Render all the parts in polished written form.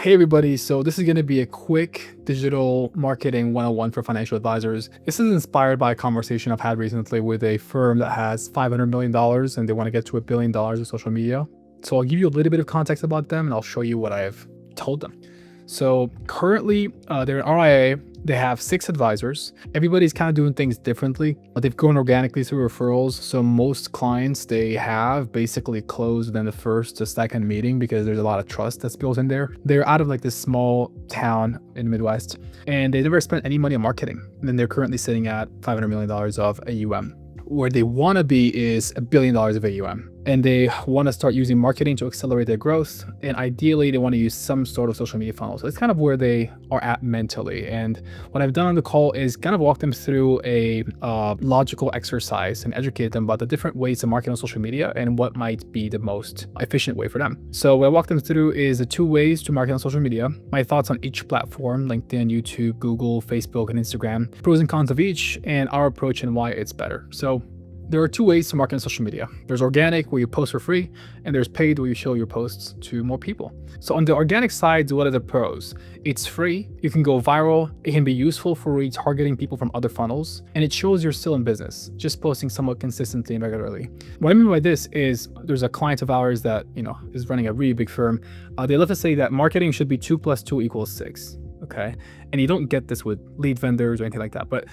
Hey everybody, so this is going to be a quick digital marketing 101 for financial advisors. This is inspired by a conversation I've had recently with a firm that has $500 million and they want to get to $1 billion of social media. So I'll give you a little bit of context about them and I'll show you what I've told them. So currently they're an RIA. They have 6 advisors. Everybody's kind of doing things differently. They've grown organically through referrals. So most clients they have basically closed within the first to second meeting because there's a lot of trust that's built in there. They're out of like this small town in the Midwest and they never spent any money on marketing. And then they're currently sitting at $500 million of AUM. Where they want to be is $1 billion of AUM. And they want to start using marketing to accelerate their growth. And ideally, they want to use some sort of social media funnel. So it's kind of where they are at mentally. And what I've done on the call is kind of walk them through a logical exercise and educate them about the different ways to market on social media and what might be the most efficient way for them. So what I walk them through is the 2 ways to market on social media, my thoughts on each platform, LinkedIn, YouTube, Google, Facebook, and Instagram, pros and cons of each, and our approach and why it's better. So there are 2 ways to market on social media. There's organic, where you post for free, and there's paid, where you show your posts to more people. So on the organic side, what are the pros? It's free, you can go viral, it can be useful for retargeting people from other funnels, and it shows you're still in business, just posting somewhat consistently and regularly. What I mean by this is there's a client of ours that is running a really big firm. They love to say that marketing should be 2 + 2 = 6. Okay. And you don't get this with lead vendors or anything like that. But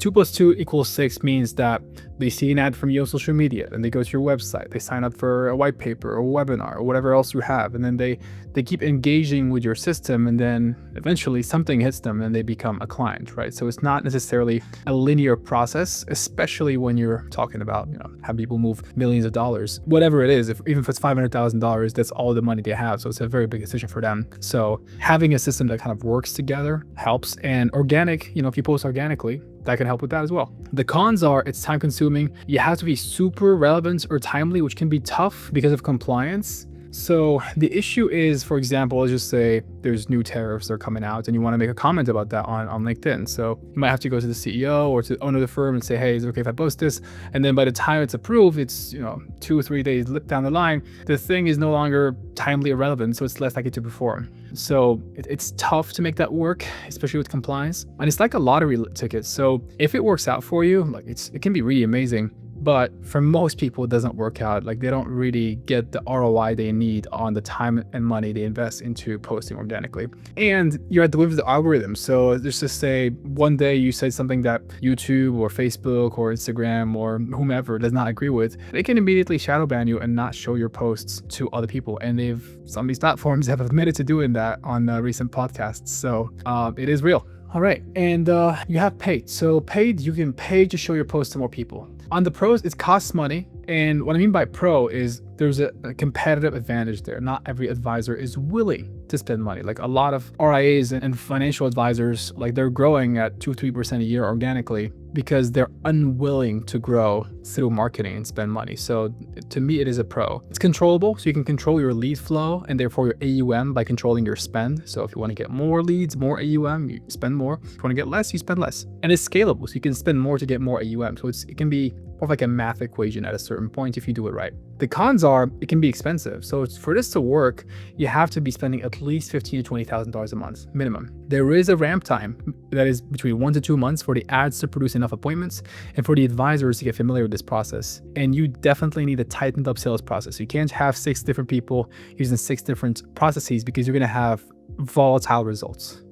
2 + 2 = 6 means that they see an ad from you on social media and they go to your website, they sign up for a white paper or a webinar or whatever else you have. And then they keep engaging with your system and then eventually something hits them and they become a client, right? So it's not necessarily a linear process, especially when you're talking about, have people move millions of dollars, whatever it is, even if it's $500,000, that's all the money they have. So it's a very big decision for them. So having a system that kind of works together helps. And organic, if you post organically, that can help with that as well. The cons are it's time consuming. You have to be super relevant or timely, which can be tough because of compliance. So the issue is, for example, let's just say there's new tariffs that are coming out and you want to make a comment about that on LinkedIn. So you might have to go to the CEO or to the owner of the firm and say, hey, is it okay if I post this? And then by the time it's approved, it's 2 or 3 days down the line, the thing is no longer timely or relevant, so it's less likely to perform. So it's tough to make that work, especially with compliance. And it's like a lottery ticket. So if it works out for you, it can be really amazing. But for most people, it doesn't work out. They don't really get the ROI they need on the time and money they invest into posting organically. And you're at the whim of the algorithm. So let's just say one day you said something that YouTube or Facebook or Instagram or whomever does not agree with, they can immediately shadow ban you and not show your posts to other people. And some of these platforms have admitted to doing that on recent podcasts. So it is real. All right, and you have paid. So paid, you can pay to show your post to more people. On the pros, it costs money. And what I mean by pro is there's a competitive advantage there. Not every advisor is willing to spend money. A lot of RIAs and financial advisors, they're growing at 2-3% a year organically because they're unwilling to grow through marketing and spend money. So to me, it is a pro. It's controllable, so you can control your lead flow and therefore your AUM by controlling your spend. So if you want to get more leads, more AUM, you spend more. If you want to get less, you spend less. And it's scalable, so you can spend more to get more AUM. So it can be more like a math equation at a certain point if you do it right. The cons are it can be expensive. So for this to work, you have to be spending at least $15,000 to $20,000 a month minimum. There is a ramp time that is between 1 to 2 months for the ads to produce enough appointments and for the advisors to get familiar with this process. And you definitely need a tightened up sales process. You can't have 6 different people using 6 different processes because you're going to have volatile results,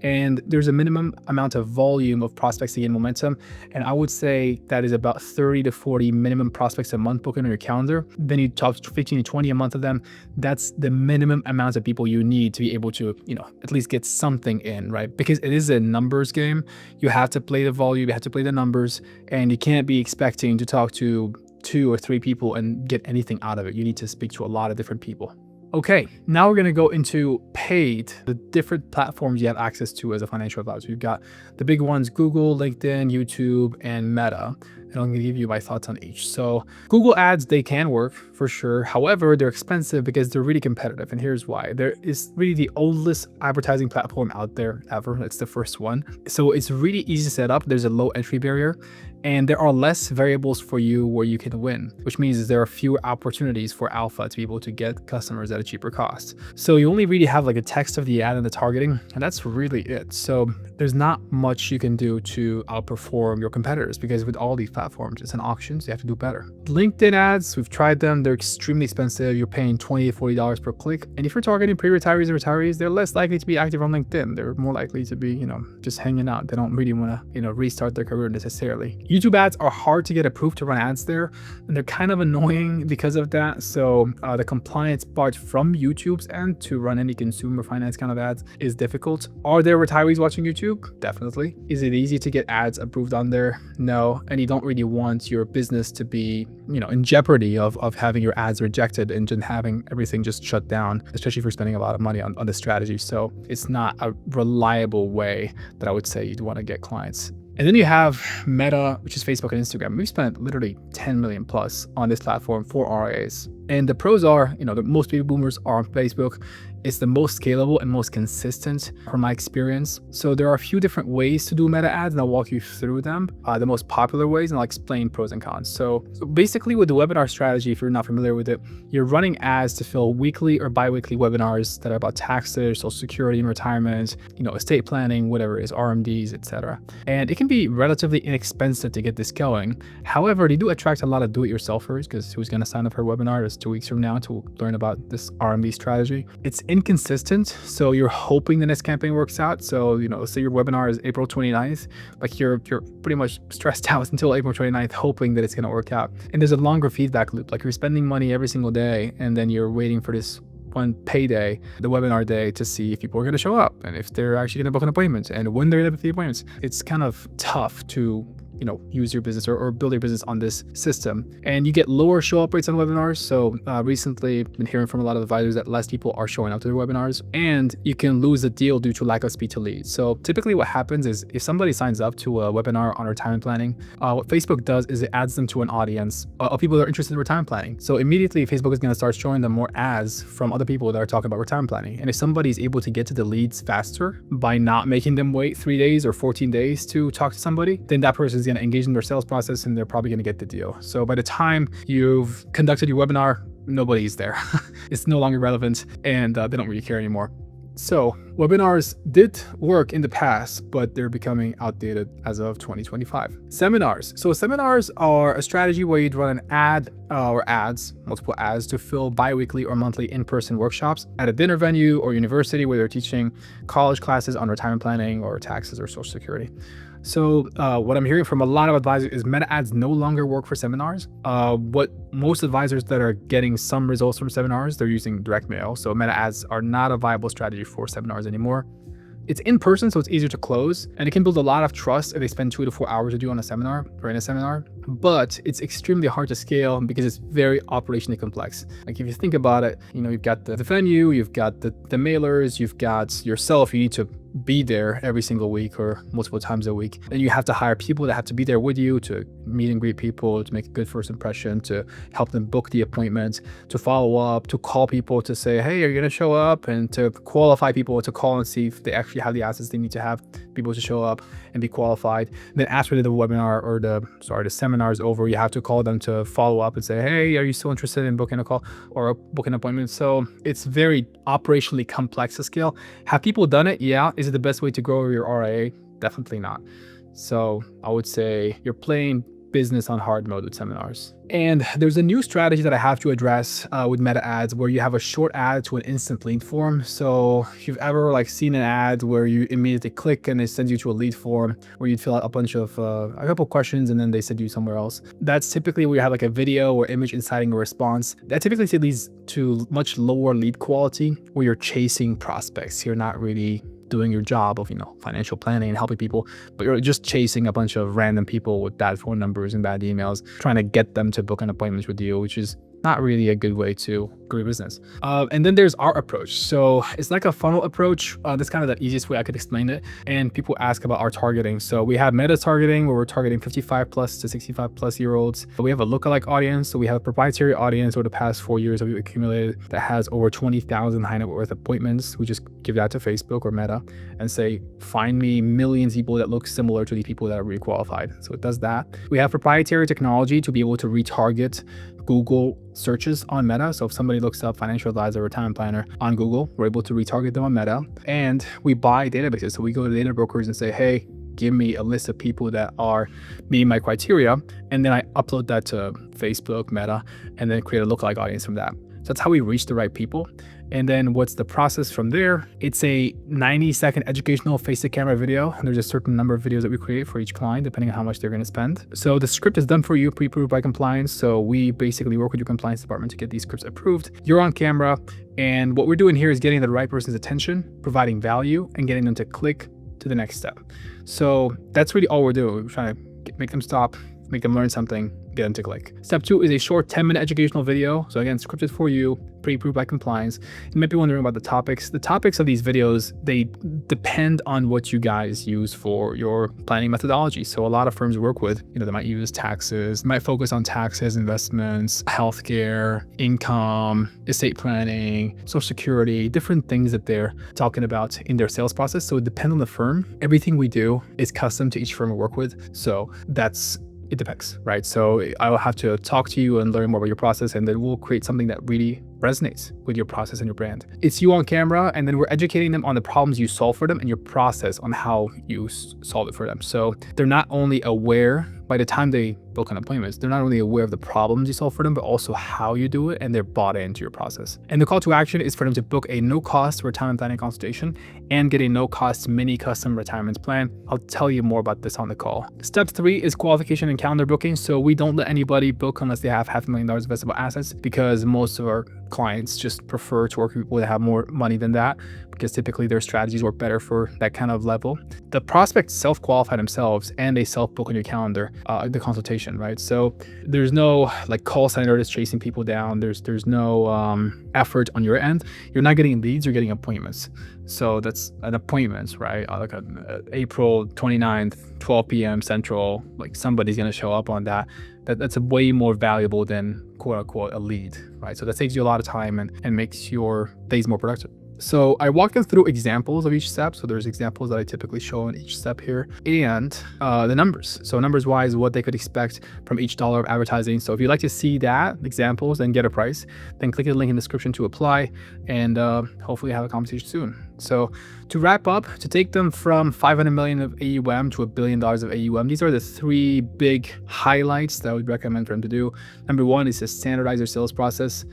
and there's a minimum amount of volume of prospects to gain momentum. And I would say that is about 30 to 40 minimum prospects a month booked on your calendar. Then you talk 15 to 20 a month of them. That's the minimum amount of people you need to be able to, at least get something in, right? Because it is a numbers game. You have to play the volume, you have to play the numbers, and you can't be expecting to talk to 2 or 3 people and get anything out of it. You need to speak to a lot of different people. Okay, now we're going to go into paid, the different platforms you have access to as a financial advisor. You've got the big ones, Google, LinkedIn, YouTube, and Meta. and I'm going to give you my thoughts on each. So Google ads, they can work for sure. However, they're expensive because they're really competitive. And here's why. There is really the oldest advertising platform out there ever. It's the first one. So it's really easy to set up. There's a low entry barrier, and there are less variables for you where you can win, which means there are fewer opportunities for alpha to be able to get customers at a cheaper cost. So you only really have like the text of the ad and the targeting, and that's really it. So there's not much you can do to outperform your competitors, because with all these platforms, it's an auction, so you have to do better. LinkedIn ads, we've tried them. They're extremely expensive. You're paying $20 to $40 per click. And if you're targeting pre-retirees or retirees, they're less likely to be active on LinkedIn. They're more likely to be, just hanging out. They don't really want to, restart their career necessarily. YouTube ads are hard to get approved to run ads there, and they're kind of annoying because of that. So the compliance part from YouTube's end to run any consumer finance kind of ads is difficult. Are there retirees watching YouTube? Definitely. Is it easy to get ads approved on there? No. And you don't really want your business to be, in jeopardy of having your ads rejected and just having everything just shut down, especially if you're spending a lot of money on the strategy. So it's not a reliable way that I would say you'd want to get clients. And then you have Meta, which is Facebook and Instagram. We've spent literally 10 million plus on this platform for RIAs. And the pros are, the most baby boomers are on Facebook. It's the most scalable and most consistent from my experience. So there are a few different ways to do meta ads, and I'll walk you through them, the most popular ways, and I'll explain pros and cons. So basically with the webinar strategy, if you're not familiar with it, you're running ads to fill weekly or bi-weekly webinars that are about taxes, social security and retirement, estate planning, whatever it is, RMDs, etc. And it can be relatively inexpensive to get this going. However, they do attract a lot of do-it-yourselfers, because who's going to sign up for a webinar just 2 weeks from now to learn about this RMD strategy? It's inconsistent, so you're hoping the next campaign works out. So let's say your webinar is April 29th, like you're pretty much stressed out until April 29th hoping that it's going to work out. And there's a longer feedback loop, like you're spending money every single day and then you're waiting for this one payday, the webinar day, to see if people are going to show up and if they're actually going to book an appointment and when they're going to book the appointments. It's kind of tough to use your business or build your business on this system. And you get lower show up rates on webinars. So recently I've been hearing from a lot of advisors that less people are showing up to their webinars, and you can lose a deal due to lack of speed to lead. So typically what happens is if somebody signs up to a webinar on retirement planning, what Facebook does is it adds them to an audience of people that are interested in retirement planning. So immediately Facebook is going to start showing them more ads from other people that are talking about retirement planning. And if somebody is able to get to the leads faster by not making them wait 3 days or 14 days to talk to somebody, then that person is going to engage in their sales process and they're probably going to get the deal. So by the time you've conducted your webinar, nobody's there. It's no longer relevant, and they don't really care anymore. So webinars did work in the past, but they're becoming outdated as of 2025. Seminars. So seminars are a strategy where you'd run an ad or ads, multiple ads, to fill bi-weekly or monthly in-person workshops at a dinner venue or university where they're teaching college classes on retirement planning or taxes or social security. So what I'm hearing from a lot of advisors is meta ads no longer work for seminars. What most advisors that are getting some results from seminars, they're using direct mail. So meta ads are not a viable strategy for seminars anymore. It's in person, so it's easier to close, and it can build a lot of trust if they spend 2 to 4 hours to do on a seminar or in a seminar. But it's extremely hard to scale because it's very operationally complex. Like if you think about it, you've got the venue, you've got the mailers, you've got yourself. You need to be there every single week or multiple times a week. And you have to hire people that have to be there with you to meet and greet people, to make a good first impression, to help them book the appointment, to follow up, to call people to say, hey, are you going to show up? And to qualify people to call and see if they actually have the assets they need to have people to show up and be qualified. And then after the webinar or the seminar is over, you have to call them to follow up and say, hey, are you still interested in booking a call or booking an appointment? So it's very operationally complex to scale. Have people done it? Yeah. Is it the best way to grow your RIA? Definitely not. So I would say you're playing business on hard mode with seminars. And there's a new strategy that I have to address with meta ads, where you have a short ad to an instant lead form. So if you've ever seen an ad where you immediately click and it sends you to a lead form where you'd fill out a bunch of a couple questions and then they send you somewhere else. That's typically where you have a video or image inciting a response. That typically leads to much lower lead quality, where you're chasing prospects. You're not really doing your job of financial planning and helping people, but you're just chasing a bunch of random people with bad phone numbers and bad emails, trying to get them to book an appointment with you, which is not really a good way to grow your business. And then there's our approach. So it's like a funnel approach. That's kind of the easiest way I could explain it. And people ask about our targeting. So we have meta targeting, where we're targeting 55 plus to 65 plus year olds. We have a lookalike audience. So we have a proprietary audience over the past 4 years that we've accumulated that has over 20,000 high net worth appointments. We just give that to Facebook or Meta and say, find me millions of people that look similar to the people that are really qualified. So it does that. We have proprietary technology to be able to retarget Google searches on Meta. So if somebody looks up financial advisor, retirement planner on Google, we're able to retarget them on Meta. And we buy databases. So we go to data brokers and say, hey, give me a list of people that are meeting my criteria. And then I upload that to Facebook, Meta, and then create a lookalike audience from that. So that's how we reach the right people. And then what's the process from there? It's a 90-second educational face-to-camera video. And there's a certain number of videos that we create for each client, depending on how much they're going to spend. So the script is done for you, pre-approved by compliance. So we basically work with your compliance department to get these scripts approved. You're on camera. And what we're doing here is getting the right person's attention, providing value, and getting them to click to the next step. So that's really all we're doing. We're trying to make them stop, make them learn something, get them to click. Step 2 is a short 10-minute educational video. So again, scripted for you, pre-approved by compliance. You might be wondering about the topics. The topics of these videos, they depend on what you guys use for your planning methodology. So a lot of firms we work with, they might use taxes, might focus on taxes, investments, healthcare, income, estate planning, social security, different things that they're talking about in their sales process. So it depends on the firm. Everything we do is custom to each firm we work with. So it depends, right? So I will have to talk to you and learn more about your process, and then we'll create something that really resonates with your process and your brand. It's you on camera, and then we're educating them on the problems you solve for them and your process on how you solve it for them. So they're not only aware, by the time they book an appointment, they're not only aware of the problems you solve for them, but also how you do it, and they're bought into your process. And the call to action is for them to book a no-cost retirement planning consultation and get a no-cost mini custom retirement plan. I'll tell you more about this on the call. Step 3 is qualification and calendar booking. So we don't let anybody book unless they have $500,000 investable assets, because most of our clients just prefer to work with people that have more money than that, because typically their strategies work better for that kind of level. The prospects self-qualify themselves, and they self-book on your calendar the consultation, right? So there's no call center that's chasing people down. There's no effort on your end. You're not getting leads, you're getting appointments. So that's an appointment, right? April 29th, 12 p.m. Central, somebody's going to show up on that. That's a way more valuable than quote unquote a lead, right? So that saves you a lot of time and makes your days more productive. So I walked them through examples of each step. So there's examples that I typically show in each step here, and the numbers. So numbers wise, what they could expect from each dollar of advertising. So if you'd like to see that, examples, and get a price, then click the link in the description to apply, and hopefully have a conversation soon. So to wrap up, to take them from 500 million of AUM to $1 billion of AUM, these are the 3 big highlights that I would recommend for them to do. Number 1 is to standardize your sales process.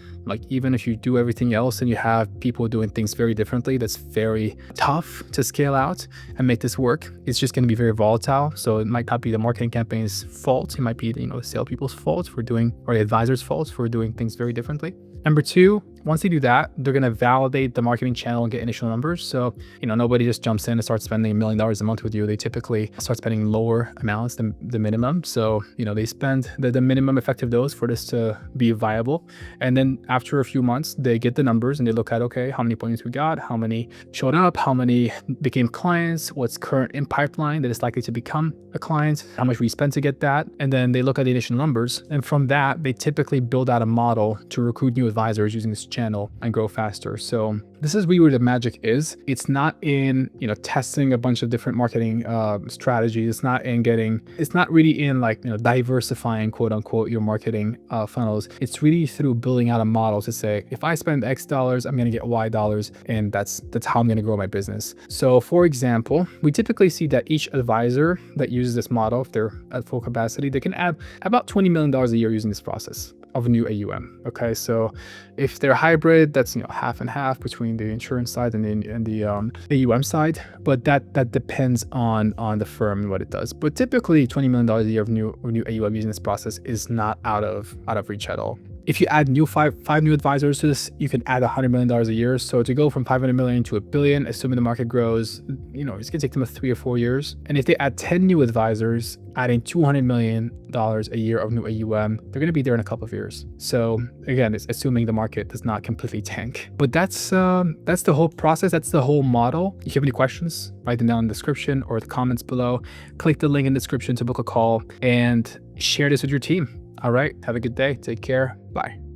Even if you do everything else and you have people doing things very differently, that's very tough to scale out and make this work. It's just going to be very volatile. So it might not be the marketing campaign's fault. It might be the salespeople's fault for doing, or the advisor's fault for doing things very differently. Number 2, once they do that, they're going to validate the marketing channel and get initial numbers. So, nobody just jumps in and starts spending $1 million a month with you. They typically start spending lower amounts than the minimum. So, they spend the minimum effective dose for this to be viable. And then after a few months, they get the numbers and they look at, okay, how many appointments we got, how many showed up, how many became clients, what's current in pipeline that is likely to become a client, how much we spent to get that. And then they look at the initial numbers. And from that, they typically build out a model to recruit new advisors using this channel and grow faster. So this is really where the magic is. It's not in, testing a bunch of different marketing strategies. It's not really in diversifying quote unquote your marketing funnels. It's really through building out a model to say, if I spend X dollars, I'm going to get Y dollars. And that's how I'm going to grow my business. So for example, we typically see that each advisor that uses this model, if they're at full capacity, they can add about $20 million a year using this process of new AUM. Okay, so if they're hybrid, that's half and half between the insurance side and the AUM side. But that depends on the firm and what it does. But typically, $20 million a year of new AUM using this process is not out of reach at all. If you add five new advisors to this, you can add $100 million a year. So to go from 500 million to $1 billion, assuming the market grows, it's gonna take them 3 or 4 years. And if they add 10 new advisors, adding $200 million a year of new AUM, they're gonna be there in a couple of years. So again, it's assuming the market does not completely tank. But that's the whole process. That's the whole model. If you have any questions, write them down in the description or the comments below. Click the link in the description to book a call and share this with your team. All right, have a good day. Take care. Bye.